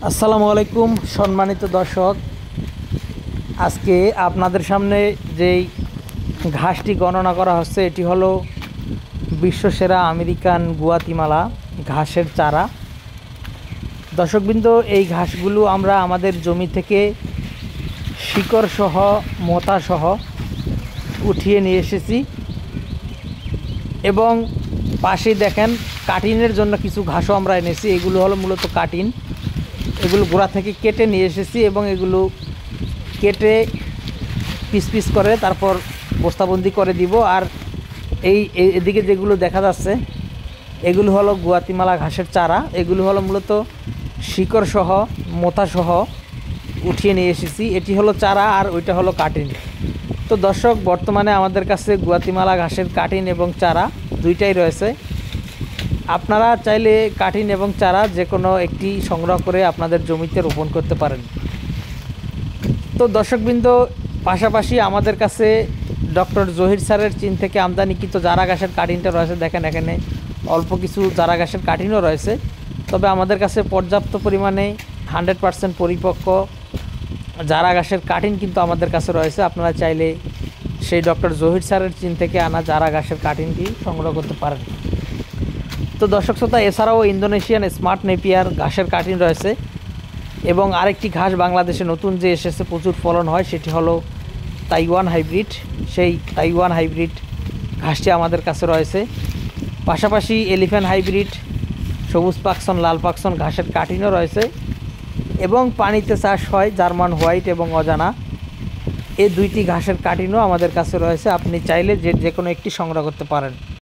আসসালামু আলাইকুম সম্মানিত দর্শক, আজকে আপনাদের সামনে যেই ঘাসটি গণনা করা হচ্ছে এটি হলো বিশ্বসেরা আমেরিকান গুয়াতিমালা ঘাসের চারা। দর্শকবৃন্দ, এই ঘাসগুলো আমরা আমাদের জমি থেকে শিকড় সহ মোতা সহ উঠিয়ে নিয়ে এসেছি এবং পাশে দেখেন কাটিনের জন্য কিছু ঘাসও আমরা এনেছি। এগুলো হলো মূলত কাটিন, এগুলো গোড়া থেকে কেটে নিয়ে এসেছি এবং এগুলো কেটে পিস পিস করে তারপর বস্তাবন্দি করে দিব। আর এদিকে যেগুলো দেখা যাচ্ছে এগুলো হলো গুয়াতিমালা ঘাসের চারা। এগুলো হলো মূলত শিকড় সহ মোতা সহ উঠিয়ে নিয়ে এসেছি। এটি হলো চারা আর ওইটা হলো কাটিন। তো দর্শক, বর্তমানে আমাদের কাছে গুয়াতিমালা ঘাসের কাটিন এবং চারা দুইটাই রয়েছে। আপনারা চাইলে কাটিন এবং চারা যে কোনো একটি সংগ্রহ করে আপনাদের জমিতে রোপণ করতে পারেন। তো দর্শকবৃন্দ, পাশাপাশি আমাদের কাছে ডক্টর জহির স্যারের চীন থেকে আমদানিকৃত জারা ঘাসের কাটিনটা রয়েছে। দেখেন এখানে অল্প কিছু জারা ঘাসের কাটিনও রয়েছে, তবে আমাদের কাছে পর্যাপ্ত পরিমাণে 100% পরিপক্ক জারা ঘাসের কাটিন কিন্তু আমাদের কাছে রয়েছে। আপনারা চাইলে সেই ডক্টর জহির স্যারের চীন থেকে আনা জারা ঘাসের কাটিনটি সংগ্রহ করতে পারেন। তো দর্শক শ্রোতা, এছাড়াও ইন্দোনেশিয়ান স্মার্ট নেপিয়ার ঘাসের কাটিন রয়েছে এবং আরেকটি ঘাস বাংলাদেশে নতুন যে এসেছে, প্রচুর ফলন হয়, সেটি হলো তাইওয়ান হাইব্রিড। সেই তাইওয়ান হাইব্রিড ঘাসটি আমাদের কাছে রয়েছে। পাশাপাশি এলিফ্যান্ট হাইব্রিড, সবুজ পাকসন, লাল পাকসন ঘাসের কাটিনও রয়েছে এবং পানিতে চাষ হয় জার্মান হোয়াইট এবং অজানা, এই দুইটি ঘাসের কাটিনও আমাদের কাছে রয়েছে। আপনি চাইলে যে কোনো একটি সংগ্রহ করতে পারেন।